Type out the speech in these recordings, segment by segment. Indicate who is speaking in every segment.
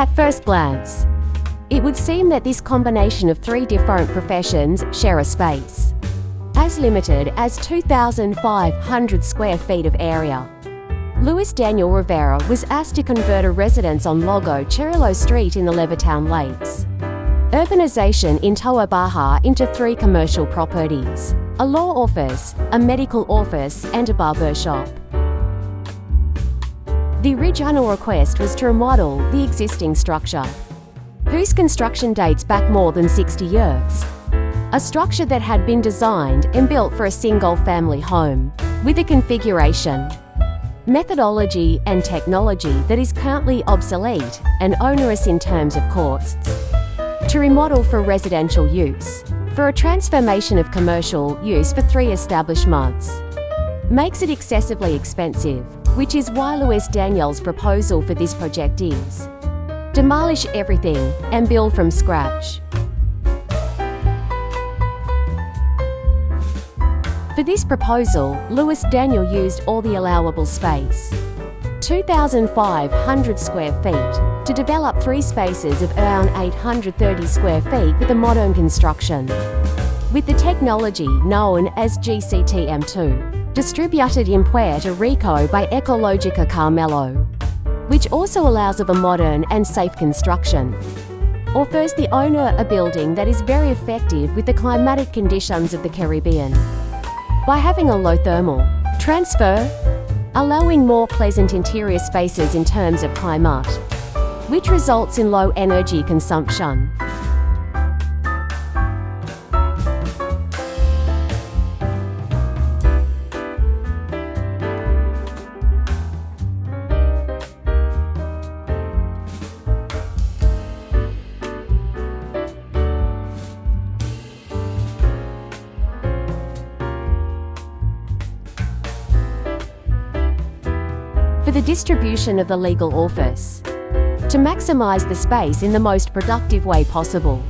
Speaker 1: At first glance, it would seem that this combination of three different professions share a space as limited as 2,500 square feet of area. Luis Daniel Rivera was asked to convert a residence on Lago Cerrillo Street in the Levittown Lakes urbanization in Toa Baja into three commercial properties: a law office, a medical office, and a barber shop. The original request was to remodel the existing structure, whose construction dates back more than 60 years. A structure that had been designed and built for a single-family home, with a configuration, methodology, and technology that is currently obsolete and onerous in terms of costs. To remodel for residential use, for a transformation of commercial use for 3 establishments, makes it excessively expensive, which is why Luis Daniel's proposal for this project is demolish everything and build from scratch. For this proposal, Luis Daniel used all the allowable space, 2,500 square feet, to develop 3 spaces of around 830 square feet with a modern construction, with the technology known as GCTM2, distributed in Puerto Rico by Ecologica Carmelo, which also allows of a modern and safe construction. Offers the owner a building that is very effective with the climatic conditions of the Caribbean, by having a low thermal transfer, allowing more pleasant interior spaces in terms of climate, which results in low energy consumption. For the distribution of the legal office, to maximize the space in the most productive way possible,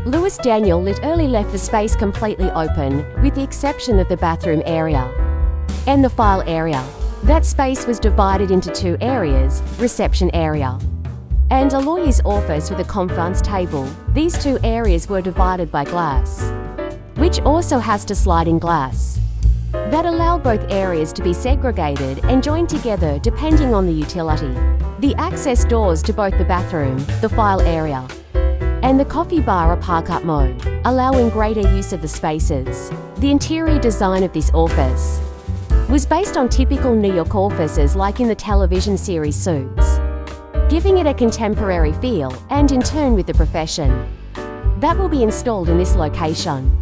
Speaker 1: Luis Daniel literally left the space completely open, with the exception of the bathroom area and the file area. That space was divided into 2 areas: reception area and a lawyer's office with a conference table. These 2 areas were divided by glass, which also has to sliding glass, that allow both areas to be segregated and joined together depending on the utility. The access doors to both the bathroom, the file area, and the coffee bar are park-up mode, allowing greater use of the spaces. The interior design of this office was based on typical New York offices like in the television series Suits, giving it a contemporary feel and in tune with the profession that will be installed in this location.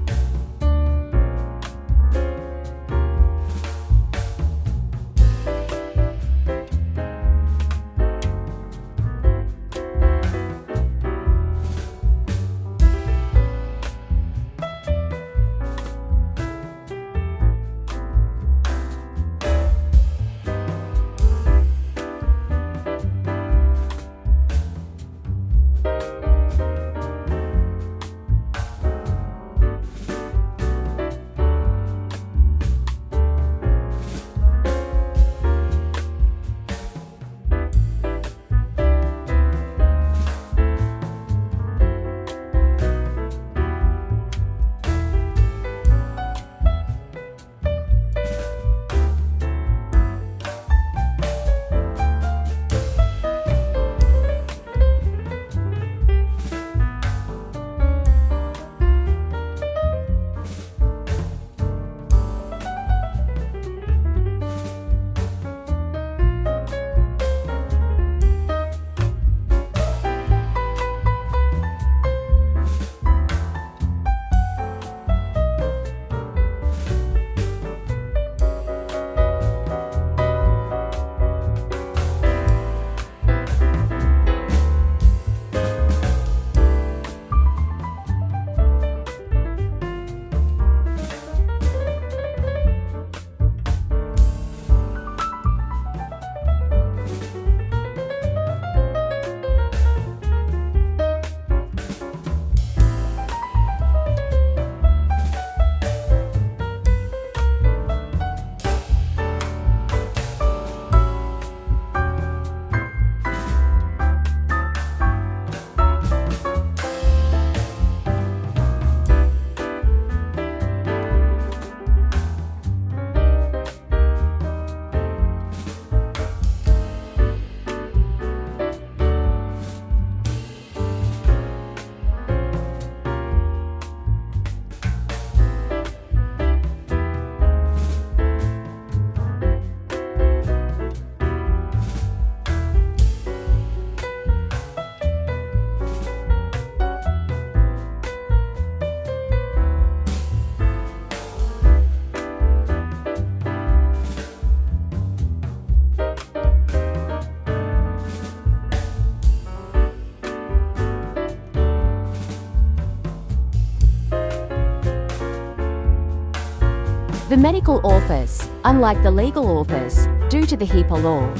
Speaker 1: The medical office, unlike the legal office, due to the HIPAA law,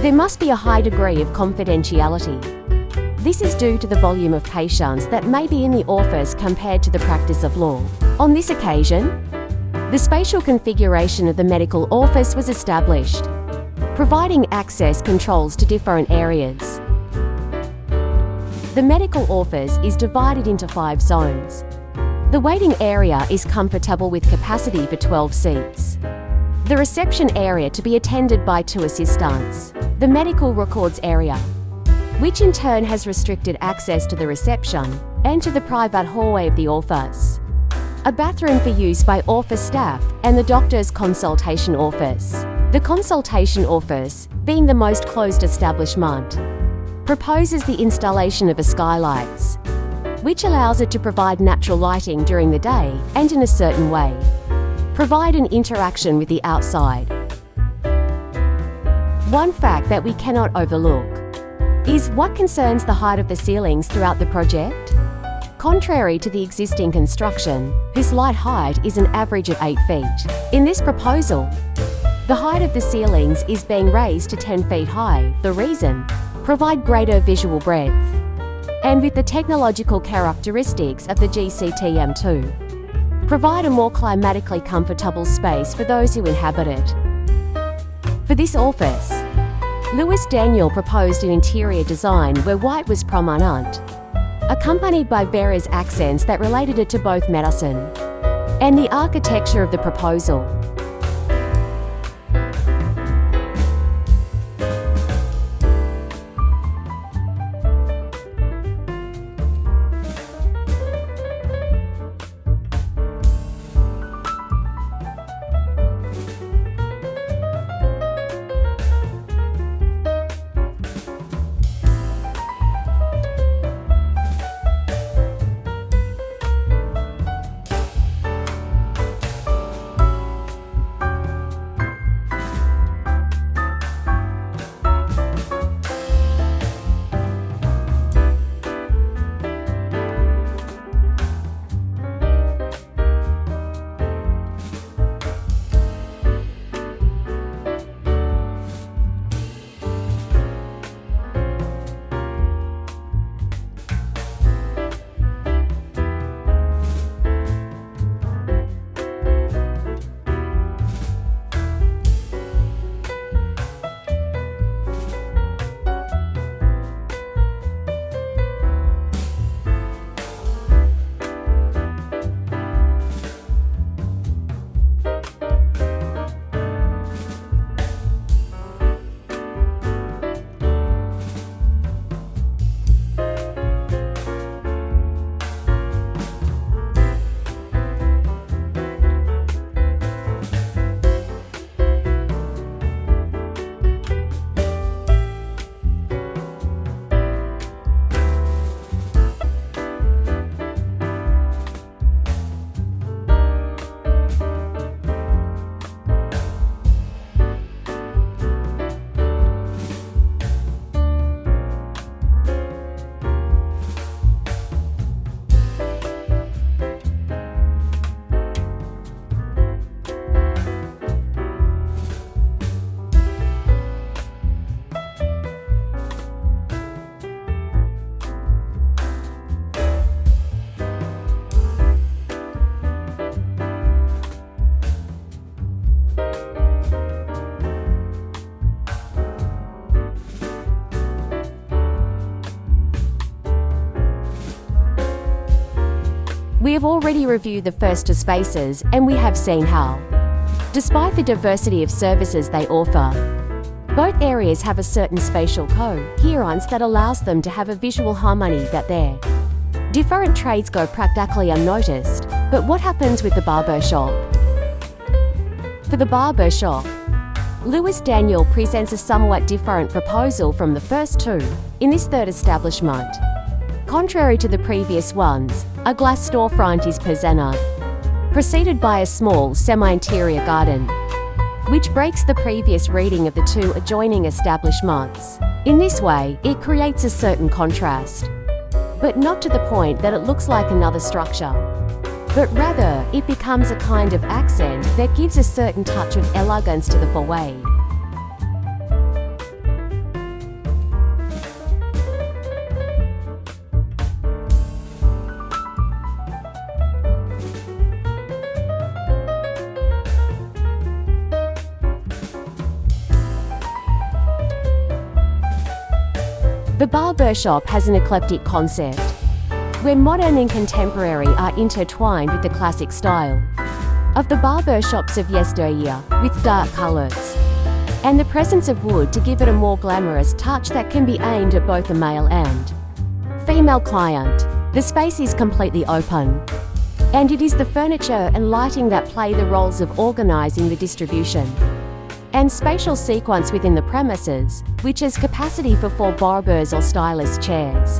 Speaker 1: there must be a high degree of confidentiality. This is due to the volume of patients that may be in the office compared to the practice of law. On this occasion, the spatial configuration of the medical office was established, providing access controls to different areas. The medical office is divided into 5 zones. The waiting area is comfortable with capacity for 12 seats. The reception area to be attended by 2 assistants. The medical records area, which in turn has restricted access to the reception and to the private hallway of the office. A bathroom for use by office staff, and the doctor's consultation office. The consultation office, being the most closed establishment, proposes the installation of a skylights, which allows it to provide natural lighting during the day and in a certain way, provide an interaction with the outside. One fact that we cannot overlook is what concerns the height of the ceilings throughout the project. Contrary to the existing construction, whose light height is an average of 8 feet. In this proposal, the height of the ceilings is being raised to 10 feet high. The reason? Provide greater visual breadth. And with the technological characteristics of the GCTM2, provide a more climatically comfortable space for those who inhabit it. For this office, Louis Daniel proposed an interior design where white was prominent, accompanied by various accents that related it to both medicine and the architecture of the proposal. We have already reviewed the first 2 spaces, and we have seen how, despite the diversity of services they offer, both areas have a certain spatial coherence that allows them to have a visual harmony that their different trades go practically unnoticed. But what happens with the barber shop? For the barber shop, Louis Daniel presents a somewhat different proposal from the first 2 in this 3rd establishment. Contrary to the previous ones, a glass storefront is presented, preceded by a small semi-interior garden, which breaks the previous reading of the 2 adjoining establishments. In this way, it creates a certain contrast, but not to the point that it looks like another structure. but rather, it becomes a kind of accent that gives a certain touch of elegance to the foyer. The Barber Shop has an eclectic concept, where modern and contemporary are intertwined with the classic style of the barber shops of yesteryear, with dark colors and the presence of wood to give it a more glamorous touch that can be aimed at both the male and female client. The space is completely open, and it is the furniture and lighting that play the roles of organizing the distribution and spatial sequence within the premises, which has capacity for 4 barbers or stylist chairs.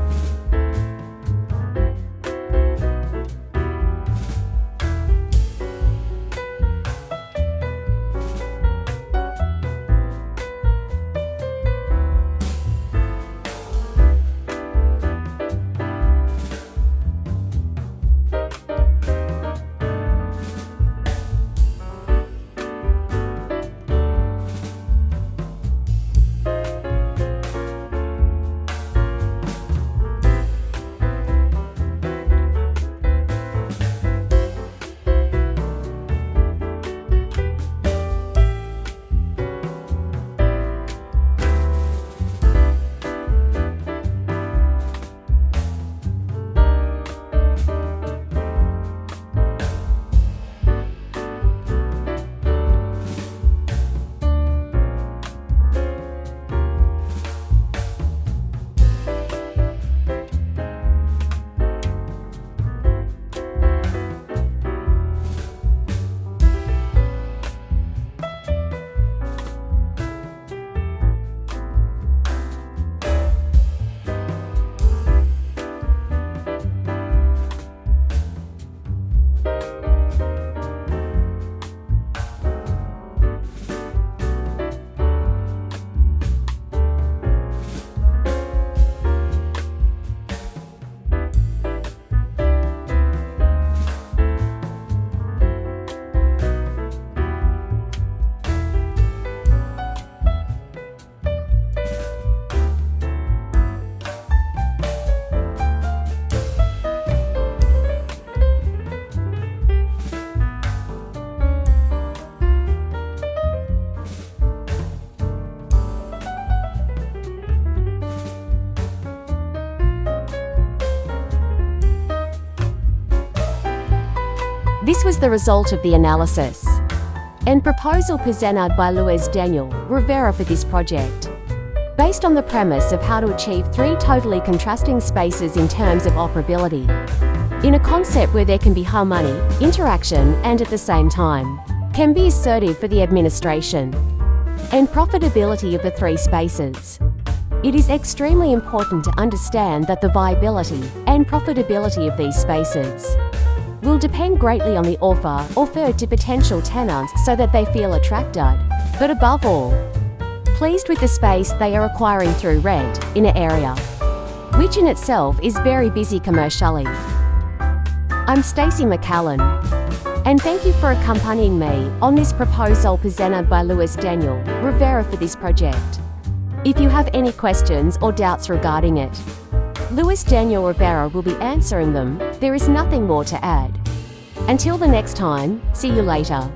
Speaker 1: This was the result of the analysis and proposal presented by Luis Daniel Rivera for this project, based on the premise of how to achieve 3 totally contrasting spaces in terms of operability, in a concept where there can be harmony, interaction, and at the same time, can be assertive for the administration and profitability of the 3 spaces. It is extremely important to understand that the viability and profitability of these spaces will depend greatly on the offer offered to potential tenants so that they feel attracted, but above all, pleased with the space they are acquiring through rent in an area, which in itself is very busy commercially. I'm Stacey McCallan, and thank you for accompanying me on this proposal presented by Luis Daniel Rivera for this project. If you have any questions or doubts regarding it, Luis Daniel Rivera will be answering them. There is nothing more to add. Until the next time, see you later.